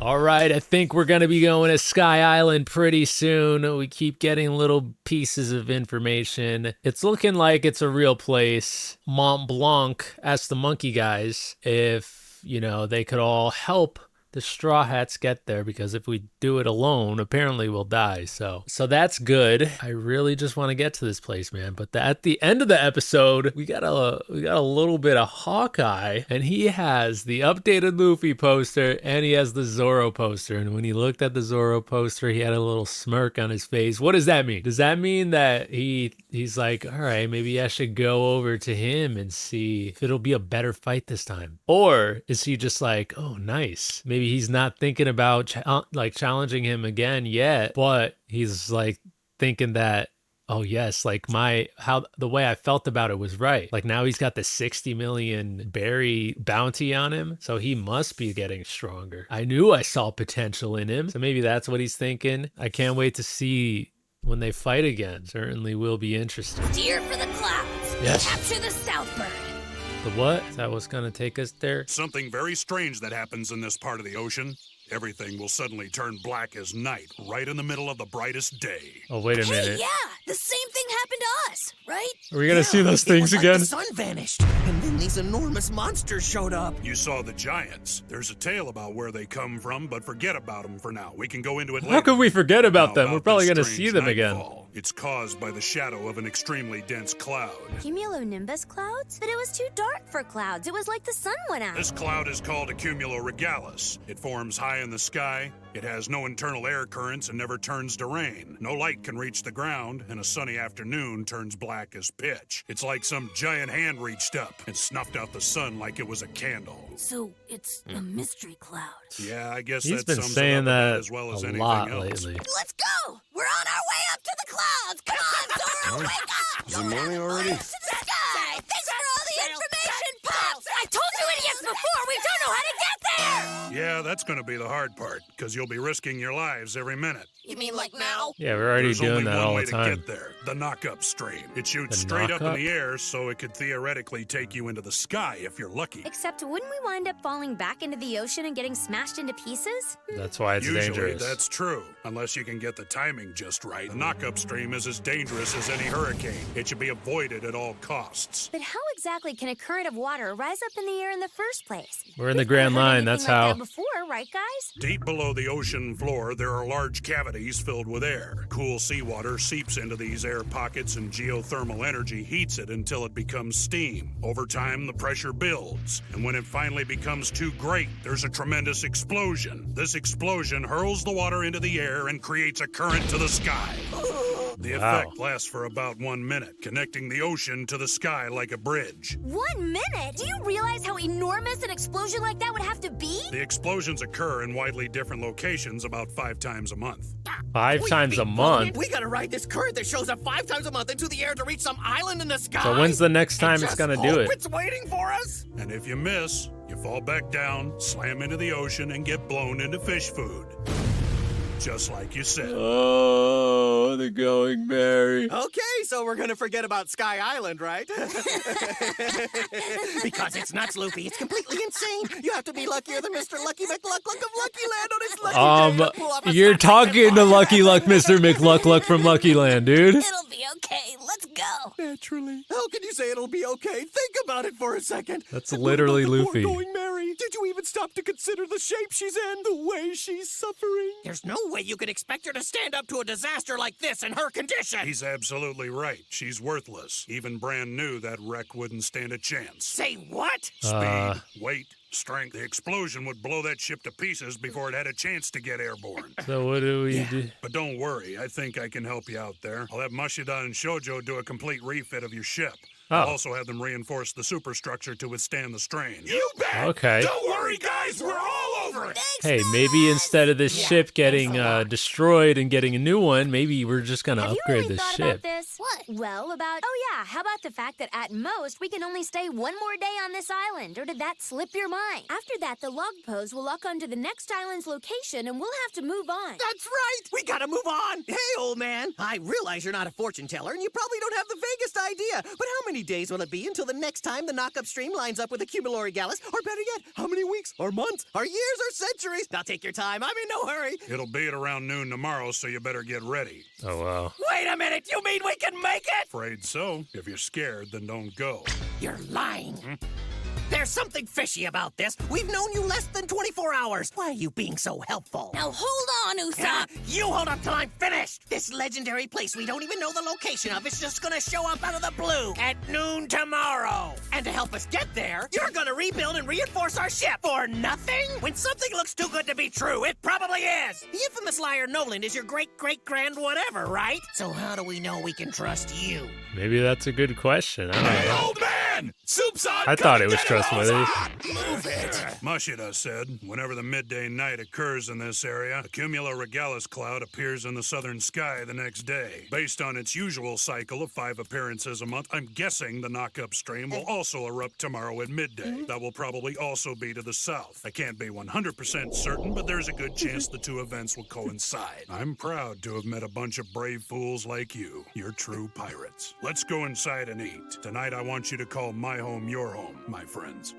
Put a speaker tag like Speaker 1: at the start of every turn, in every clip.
Speaker 1: All right, I think we're going to be going to Sky Island pretty soon. We keep getting little pieces of information. It's looking like it's a real place. Mont Blanc asked the monkey guys if, they could all help the Straw Hats get there, because if we do it alone, apparently we'll die. So that's good. I really just want to get to this place, man. But at the end of the episode, we got a little bit of Hawkeye, and he has the updated Luffy poster and he has the Zoro poster. And when he looked at the Zoro poster, he had a little smirk on his face. What does that mean? Does that mean that he's like, all right, maybe I should go over to him and see if it'll be a better fight this time? Or is he just like, oh, nice, maybe he's not thinking about challenging him again yet, but he's like thinking that, oh yes, like the way I felt about it was right. Like now he's got the 60 million berry bounty on him, so he must be getting stronger. I knew I saw potential in him, so maybe that's what he's thinking. I can't wait to see when they fight again. Certainly will be interesting.
Speaker 2: Steer for the clouds.
Speaker 1: Yes.
Speaker 2: Capture the Southbird.
Speaker 1: The what? Is that what's gonna take us there?
Speaker 3: Something very strange that happens in this part of the ocean. Everything will suddenly turn black as night, right in the middle of the brightest day.
Speaker 1: Oh, wait a minute.
Speaker 2: Yeah, the same thing happened to us, right?
Speaker 1: Are we gonna see those things
Speaker 4: like
Speaker 1: again?
Speaker 4: The sun vanished, and then these enormous monsters showed up.
Speaker 3: You saw the giants. There's a tale about where they come from, but forget about them for now. We can go into it later.
Speaker 1: How could we forget about them?
Speaker 3: Now,
Speaker 1: We're probably
Speaker 3: this
Speaker 1: gonna see
Speaker 3: strange
Speaker 1: them again.
Speaker 3: nightfall. It's caused by the shadow of an extremely dense cloud.
Speaker 2: Cumulonimbus clouds? But it was too dark for clouds. It was like the sun went out.
Speaker 3: This cloud is called a cumuloregalis. It forms high in the sky. It has no internal air currents and never turns to rain. No light can reach the ground, and a sunny afternoon turns black as pitch. It's like some giant hand reached up and snuffed out the sun like it was a candle.
Speaker 2: So it's a mystery cloud.
Speaker 3: Yeah, I guess
Speaker 1: He's
Speaker 3: that
Speaker 1: been
Speaker 3: sums
Speaker 1: saying
Speaker 3: it up
Speaker 1: that
Speaker 3: about as well as
Speaker 1: a
Speaker 3: anything
Speaker 1: lot
Speaker 3: else.
Speaker 1: lately.
Speaker 2: Let's go! We're on our way up to the clouds! Come on, Zoro, wake up!
Speaker 5: Is it morning already?
Speaker 2: To the sky! Thanks for all the information, Pops! I told you idiots before, we don't know how to get there!
Speaker 3: Yeah, that's gonna be the hard part, because you'll be risking your lives every minute.
Speaker 2: You mean like now?
Speaker 1: Yeah, we're already
Speaker 3: There's
Speaker 1: doing
Speaker 3: only
Speaker 1: that
Speaker 3: one
Speaker 1: all
Speaker 3: way
Speaker 1: the
Speaker 3: to
Speaker 1: time.
Speaker 3: get there, the knock-up stream. It shoots
Speaker 1: The
Speaker 3: straight up in
Speaker 1: knock-up?
Speaker 3: the air, so it could theoretically take you into the sky if you're lucky.
Speaker 2: Except wouldn't we wind up falling back into the ocean and getting smashed into pieces?
Speaker 1: That's why it's
Speaker 3: Usually,
Speaker 1: dangerous.
Speaker 3: that's true, unless you can get the timing just right. The knock-up stream is as dangerous as any hurricane. It should be avoided at all costs.
Speaker 2: But how exactly can a current of water rise up in the air in the first place?
Speaker 1: We're in the
Speaker 2: We've
Speaker 1: Grand
Speaker 2: never heard
Speaker 1: Line, that's
Speaker 2: anything like
Speaker 1: how.
Speaker 2: that before, right, guys?
Speaker 3: Deep below the ocean floor, there are large cavities filled with air. Cool seawater seeps into these air pockets, and geothermal energy heats it until it becomes steam. Over time, the pressure builds, and when it finally becomes too great, there's a tremendous explosion. This explosion hurls the water into the air and creates a current to the sky. The effect lasts for about 1 minute, connecting the ocean to the sky like a bridge.
Speaker 2: 1 minute? Do you realize how enormous an explosion like that would have to be?
Speaker 3: The explosions occur in widely different locations about 5 times a month.
Speaker 1: 5 times a month?
Speaker 4: We gotta ride this current that shows up 5 times a month into the air to reach some island in the sky.
Speaker 1: So when's the next time
Speaker 4: And
Speaker 1: it's
Speaker 4: just
Speaker 1: gonna do
Speaker 4: hope
Speaker 1: it?
Speaker 4: It's waiting for us.
Speaker 3: And if you miss, you fall back down, slam into the ocean, and get blown into fish food. Just like you said.
Speaker 1: Oh, the Going Merry.
Speaker 4: Okay, so we're gonna forget about Sky Island, right? Because it's nuts, Luffy. It's completely insane. You have to be luckier than Mr. Lucky McLuck of Lucky Land on his lucky day to pull off a
Speaker 1: You're
Speaker 4: sack
Speaker 1: talking to Lucky Luck, Mr. McLuck from Lucky Land, dude.
Speaker 2: It'll be okay. Let's go.
Speaker 4: Naturally. How can you say it'll be okay? Think about it for a second.
Speaker 1: That's
Speaker 4: And
Speaker 1: literally
Speaker 4: what about the
Speaker 1: Luffy.
Speaker 4: poor Going Mary? Did you even stop to consider the shape she's in, the way she's suffering? There's no way you could expect her to stand up to a disaster like this in her condition.
Speaker 3: He's absolutely right. She's worthless. Even brand new, that wreck wouldn't stand a chance.
Speaker 4: Say what?
Speaker 3: Speed, weight, strength. The explosion would blow that ship to pieces before it had a chance to get airborne.
Speaker 1: So what do we do?
Speaker 3: But don't worry, I think I can help you out there. I'll have Mashida and Shoujo do a complete refit of your ship. I'll also have them reinforce the superstructure to withstand the strain.
Speaker 4: You bet!
Speaker 1: Okay.
Speaker 4: Don't worry, guys! We're all over it!
Speaker 1: Hey, maybe instead of this ship getting destroyed and getting a new one, maybe we're just gonna
Speaker 2: Have you
Speaker 1: upgrade
Speaker 2: really
Speaker 1: the
Speaker 2: thought
Speaker 1: ship.
Speaker 2: about this? What? Well, how about the fact that at most we can only stay 1 more day on this island? Or did that slip your mind? After that, the log pose will lock onto the next island's location and we'll have to move on.
Speaker 4: That's right! We gotta move on! Hey, old man! I realize you're not a fortune teller and you probably don't have the vaguest idea, but how many days will it be until the next time the knock-up stream lines up with a Cumuloregalis? Or better yet, how many weeks, or months, or years, or centuries. Now take your time. I'm in no hurry.
Speaker 3: It'll be at around noon tomorrow, so you better get ready.
Speaker 1: Oh, wow.
Speaker 4: Wait a minute. You mean we can make it?
Speaker 3: Afraid so. If you're scared, then don't go.
Speaker 4: You're lying. There's something fishy about this. We've known you less than 24 hours. Why are you being so helpful?
Speaker 2: Now hold on, Usopp.
Speaker 4: You hold up till I'm finished. This legendary place we don't even know the location of is just gonna show up out of the blue at noon tomorrow. And to help us get there, you're gonna rebuild and reinforce our ship for nothing? When something looks too good to be true, it probably is. The infamous liar Noland is your great-great-grand whatever, right? So how do we know we can trust you?
Speaker 1: Maybe that's a good question. I don't know.
Speaker 3: Old man! Soup's on!
Speaker 1: I thought it was trustworthy.
Speaker 3: Move it! Mashida said, whenever the midday night occurs in this area, a cumulo regalis cloud appears in the southern sky the next day. Based on its usual cycle of 5 appearances a month, I'm guessing the knock-up stream will also erupt tomorrow at midday. That will probably also be to the south. I can't be 100% certain, but there's a good chance the two events will coincide. I'm proud to have met a bunch of brave fools like you. You're true pirates. Let's go inside and eat. Tonight I want you to call my home your home, my friends.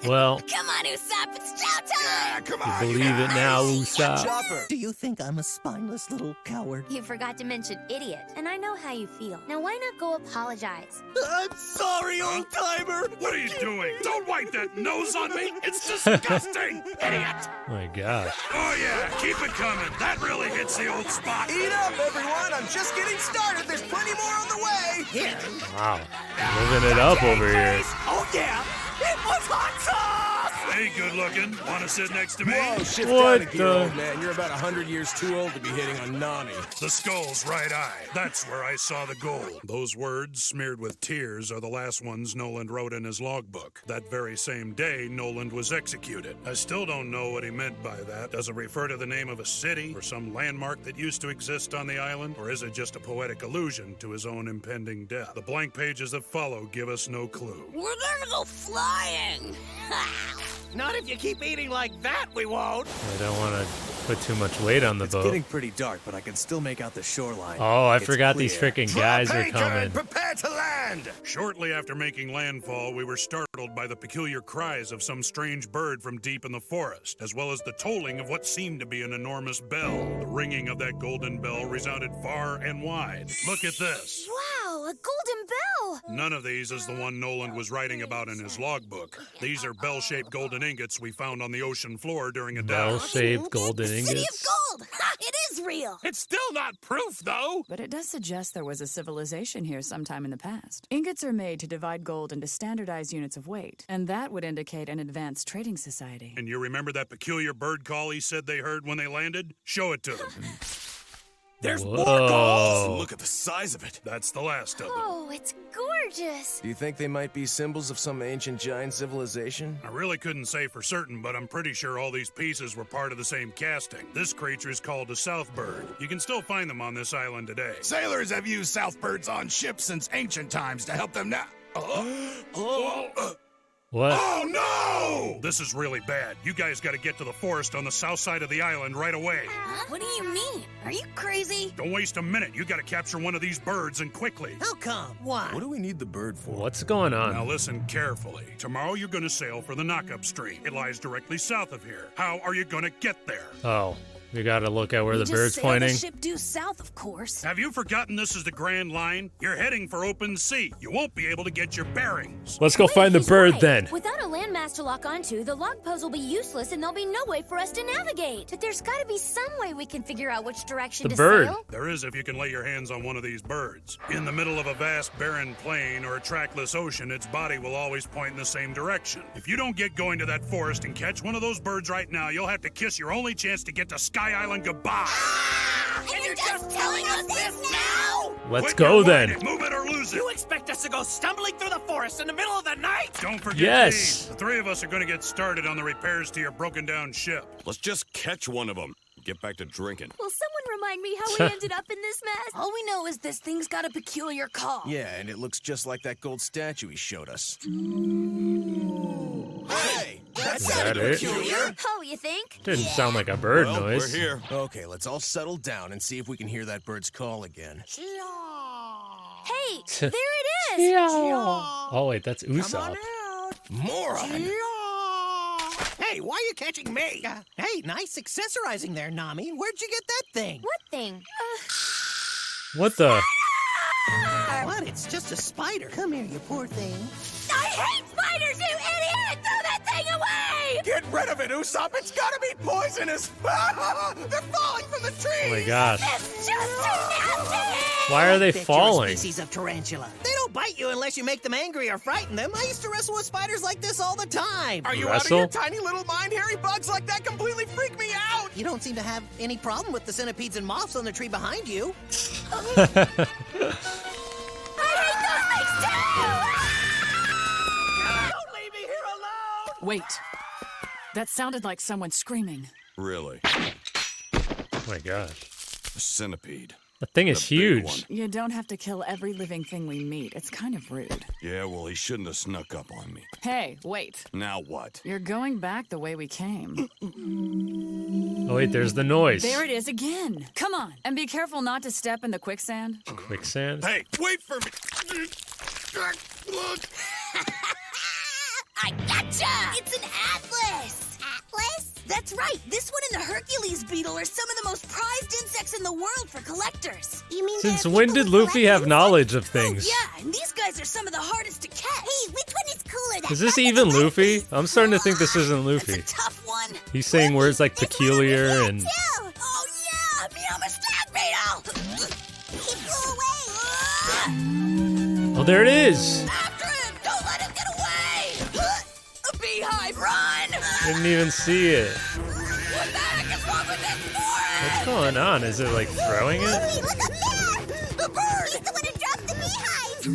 Speaker 1: Well,
Speaker 2: Come on, Usopp, it's chow time!
Speaker 3: Come
Speaker 1: you believe it now, Usopp.
Speaker 5: Chopper!
Speaker 4: Do you think I'm a spineless little coward?
Speaker 2: You forgot to mention idiot, and I know how you feel. Now why not go apologize?
Speaker 4: I'm sorry, old-timer!
Speaker 3: What are you doing? Don't wipe that nose on me! It's disgusting! Idiot!
Speaker 1: My gosh.
Speaker 3: Oh yeah, keep it coming. That really hits the old spot.
Speaker 5: Eat up, everyone! I'm just getting started! There's plenty more on the way!
Speaker 4: Here.
Speaker 1: Wow. Living it up over here.
Speaker 4: Oh, yeah! It was hot sauce!
Speaker 3: Hey, good looking. Want to sit next to me?
Speaker 5: Whoa, shift
Speaker 1: What
Speaker 5: down a gear,
Speaker 1: the-
Speaker 5: old man. You're about 100 years too old to be hitting on Nami.
Speaker 3: The skull's right eye. That's where I saw the gold. Those words, smeared with tears, are the last ones Noland wrote in his logbook. That very same day, Noland was executed. I still don't know what he meant by that. Does it refer to the name of a city or some landmark that used to exist on the island? Or is it just a poetic allusion to his own impending death? The blank pages that follow give us no clue.
Speaker 2: We're gonna go flying!
Speaker 4: Not if you keep eating like that, we won't.
Speaker 1: I don't want to put too much weight on the
Speaker 5: It's
Speaker 1: boat.
Speaker 5: getting pretty dark, but I can still make out the shoreline.
Speaker 1: Oh, I
Speaker 5: It's
Speaker 1: forgot these
Speaker 5: clear.
Speaker 1: freaking guys are coming.
Speaker 3: Prepare to land! Shortly after making landfall, we were startled by the peculiar cries of some strange bird from deep in the forest, as well as the tolling of what seemed to be an enormous bell. The ringing of that golden bell resounded far and wide. Look at this.
Speaker 2: Wow, a golden bell!
Speaker 3: None of these is the one Noland was writing about in his logbook. These are bell-shaped golden ingots we found on the ocean floor during a dive.
Speaker 1: Bell-shaped golden
Speaker 2: City of
Speaker 1: ingots.
Speaker 2: gold! Ha! It is real!
Speaker 3: It's still not proof, though!
Speaker 6: But it does suggest there was a civilization here sometime in the past. Ingots are made to divide gold into standardized units of weight, and that would indicate an advanced trading society.
Speaker 3: And you remember that peculiar bird call he said they heard when they landed? Show it to them.
Speaker 5: There's
Speaker 1: Whoa.
Speaker 5: more goals! Look at the size of it.
Speaker 3: That's the last of them.
Speaker 2: Oh, it's gorgeous!
Speaker 5: Do you think they might be symbols of some ancient giant civilization?
Speaker 3: I really couldn't say for certain, but I'm pretty sure all these pieces were part of the same casting. This creature is called a Southbird. You can still find them on this island today.
Speaker 7: Sailors have used Southbirds on ships since ancient times to help them now.
Speaker 1: What?
Speaker 3: Oh no! This is really bad. You guys gotta get to the forest on the south side of the island right away.
Speaker 2: What do you mean? Are you crazy?
Speaker 3: Don't waste a minute. You gotta capture one of these birds and quickly.
Speaker 4: How come? Why?
Speaker 5: What do we need the bird for?
Speaker 1: What's going
Speaker 3: Now
Speaker 1: on?
Speaker 3: listen carefully. Tomorrow you're gonna sail for the knock-up stream. It lies directly south of here. How are you gonna get there?
Speaker 1: Oh, we gotta look at where
Speaker 6: We
Speaker 1: the
Speaker 6: just
Speaker 1: bird's
Speaker 6: sailed
Speaker 1: pointing.
Speaker 6: the ship due south, of course.
Speaker 3: Have you forgotten this is the Grand Line? You're heading for open sea. You won't be able to get your bearings.
Speaker 1: Let's go
Speaker 2: Wait,
Speaker 1: find the
Speaker 2: he's
Speaker 1: bird
Speaker 2: right.
Speaker 1: then.
Speaker 2: Without a landmass to lock onto, the log post will be useless and there'll be no way for us to navigate. But there's gotta be some way we can figure out which direction
Speaker 1: The
Speaker 2: to
Speaker 1: bird.
Speaker 2: sail.
Speaker 3: There is if you can lay your hands on one of these birds. In the middle of a vast barren plain or a trackless ocean, its body will always point in the same direction. If you don't get going to that forest and catch one of those birds right now, you'll have to kiss your only chance to get to Sky Island goodbye.
Speaker 2: And you're just telling us this now?
Speaker 1: Let's
Speaker 3: Quit
Speaker 1: go
Speaker 3: your
Speaker 1: then.
Speaker 3: whining. Move it or lose it.
Speaker 4: You expect us to go stumbling through the forest in the middle of the night?
Speaker 3: Don't forget
Speaker 1: Yes.
Speaker 3: me. The three of us are going to get started on the repairs to your broken down ship.
Speaker 7: Let's just catch one of them. Get back to drinking.
Speaker 2: Will someone remind me how we ended up in this mess?
Speaker 6: All we know is this thing's got a peculiar call.
Speaker 5: Yeah, and it looks just like that gold statue he showed us. Hey! That's
Speaker 1: Is that it?
Speaker 5: peculiar!
Speaker 2: Oh, you think?
Speaker 1: Didn't sound like a bird
Speaker 7: Well,
Speaker 1: noise.
Speaker 7: we're here.
Speaker 5: Okay, let's all settle down and see if we can hear that bird's call again.
Speaker 2: Hey, there it is!
Speaker 1: Oh wait, that's Usopp.
Speaker 5: More of it!
Speaker 4: Hey, why are you catching me? Hey, nice accessorizing there, Nami. Where'd you get that thing?
Speaker 2: What thing?
Speaker 1: What the?
Speaker 4: What? It's just a spider. Come here, you poor thing.
Speaker 2: I hate spiders, you idiot! Throw that thing away!
Speaker 5: Get rid of it, Usopp. It's gotta be poisonous. They're falling from the trees.
Speaker 1: Oh my gosh.
Speaker 2: It's just too nasty!
Speaker 1: Why are they
Speaker 4: Bet you're a
Speaker 1: falling?
Speaker 4: species of tarantula. They don't bite you unless you make them angry or frighten them. I used to wrestle with spiders like this all the time.
Speaker 5: Are you
Speaker 1: Wrestle?
Speaker 5: out of your tiny little mind, Harry? Bugs like that completely freak me out.
Speaker 4: You don't seem to have any problem with the centipedes and moths on the tree behind you.
Speaker 5: Don't leave me here alone.
Speaker 6: Wait. That sounded like someone screaming.
Speaker 7: Really?
Speaker 1: Oh my gosh.
Speaker 7: A centipede.
Speaker 1: That thing is
Speaker 7: The big
Speaker 1: huge.
Speaker 7: one.
Speaker 6: You don't have to kill every living thing we meet. It's kind of rude.
Speaker 7: Yeah, well, he shouldn't have snuck up on me.
Speaker 6: Hey, wait.
Speaker 7: Now what?
Speaker 6: You're going back the way we came.
Speaker 1: Oh wait, there's the noise.
Speaker 6: There it is again. Come on. And be careful not to step in the quicksand.
Speaker 1: Quicksand?
Speaker 7: Hey, wait for me! Look!
Speaker 2: I gotcha! It's an atlas! Atlas? That's right. This one and the Hercules beetle are some of the most prized insects in the world for collectors. You mean
Speaker 1: Since when did Luffy have knowledge of things?
Speaker 2: Oh, yeah, and these guys are some of the hardest to catch. Hey, which one is cooler?
Speaker 1: Is this even Luffy? I'm starting to think this isn't Luffy.
Speaker 2: That's a tough one.
Speaker 1: He's saying words like peculiar and...
Speaker 2: Oh, yeah! Me, I'm a stag beetle! He flew away!
Speaker 1: Oh, there it is!
Speaker 2: After him! Don't let him get away! A beehive, run!
Speaker 1: Didn't even see it.
Speaker 2: What the heck is wrong with this forest?
Speaker 1: What's going on? Is it like throwing it?
Speaker 2: Hey, look up there! The bird! He's the one who dropped the beehive!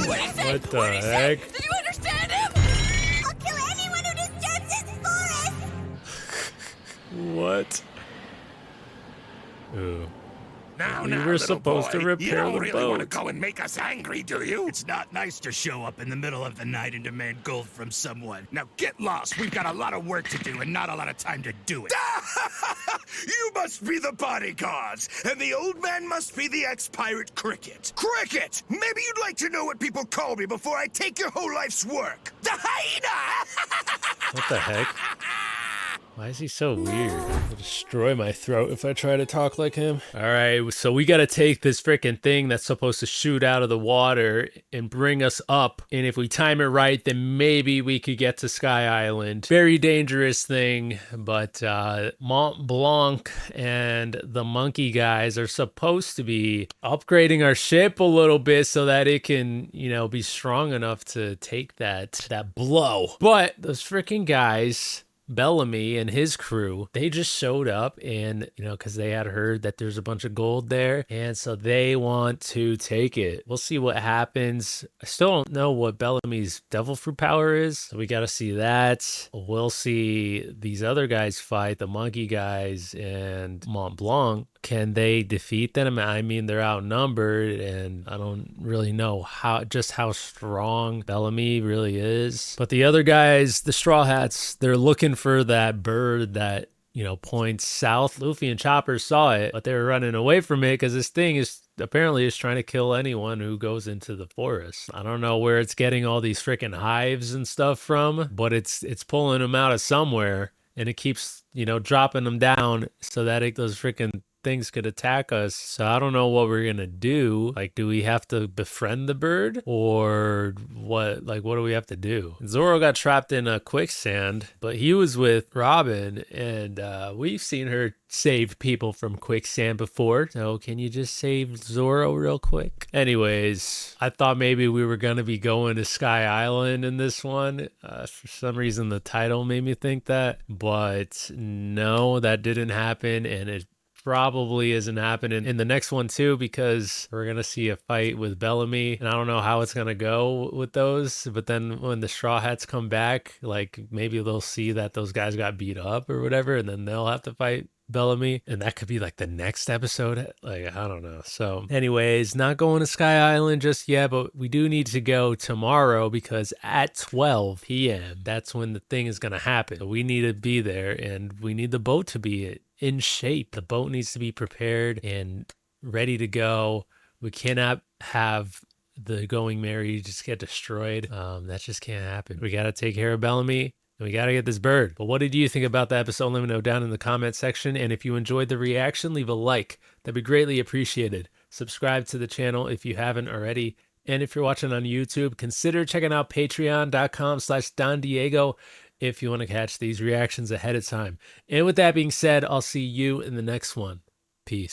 Speaker 2: What is it?
Speaker 1: What the heck?
Speaker 2: Did you understand him? I'll kill anyone who disturbs this forest!
Speaker 1: What? Ooh.
Speaker 3: Now,
Speaker 1: We
Speaker 3: now,
Speaker 1: were
Speaker 3: little
Speaker 1: supposed to
Speaker 3: boy,
Speaker 1: repair
Speaker 3: you don't
Speaker 1: the
Speaker 3: really want to
Speaker 1: boat.
Speaker 3: go and make us angry, do you?
Speaker 8: It's not nice to show up in the middle of the night and demand gold from someone.
Speaker 3: Now get lost. We've got a lot of work to do and not a lot of time to do it.
Speaker 5: You must be the bodyguards, and the old man must be the ex-pirate Cricket. Cricket! Maybe you'd like to know what people call me before I take your whole life's work. The hyena!
Speaker 1: What the heck? Why is he so weird? He'll destroy my throat if I try to talk like him. All right, so we got to take this freaking thing that's supposed to shoot out of the water and bring us up. And if we time it right, then maybe we could get to Sky Island. Very dangerous thing, but Mont Blanc and the monkey guys are supposed to be upgrading our ship a little bit so that it can, you know, be strong enough to take that blow. But those freaking guys, Bellamy and his crew, they just showed up and, you know, because they had heard that there's a bunch of gold there. And so they want to take it. We'll see what happens. I still don't know what Bellamy's devil fruit power is. So we got to see that. We'll see these other guys fight, the monkey guys and Mont Blanc. Can they defeat them? I mean, they're outnumbered, and I don't really know how strong Bellamy really is. But the other guys, the Straw Hats, they're looking for that bird that, you know, points south. Luffy and Chopper saw it, but they were running away from it because this thing is apparently trying to kill anyone who goes into the forest. I don't know where it's getting all these freaking hives and stuff from, but it's pulling them out of somewhere, and it keeps, you know, dropping them down so that those freaking things could attack us. So I don't know what we're gonna do. Like, do we have to befriend the bird or what? Like, what do we have to do? Zoro got trapped in a quicksand, but he was with Robin, and we've seen her save people from quicksand before. So can you just save Zoro real quick? Anyways, I thought maybe we were gonna be going to Sky Island in this one. For some reason, the title made me think that, but no, that didn't happen, and it probably isn't happening in the next one too, because we're gonna see a fight with Bellamy, and I don't know how it's gonna go with those. But then when the Straw Hats come back, like, maybe they'll see that those guys got beat up or whatever, and then they'll have to fight Bellamy, and that could be like the next episode. Like, I don't know. So anyways, not going to Sky Island just yet, but we do need to go tomorrow, because at 12 p.m. that's when the thing is gonna happen. So we need to be there, and we need the boat to be in shape. The boat needs to be prepared and ready to go. We cannot have the Going Merry just get destroyed. That just can't happen. We got to take care of Bellamy. And we got to get this bird. But what did you think about the episode? Let me know down in the comment section. And if you enjoyed the reaction, leave a like. That'd be greatly appreciated. Subscribe to the channel if you haven't already. And if you're watching on YouTube, consider checking out patreon.com/DonDiego if you want to catch these reactions ahead of time. And with that being said, I'll see you in the next one. Peace.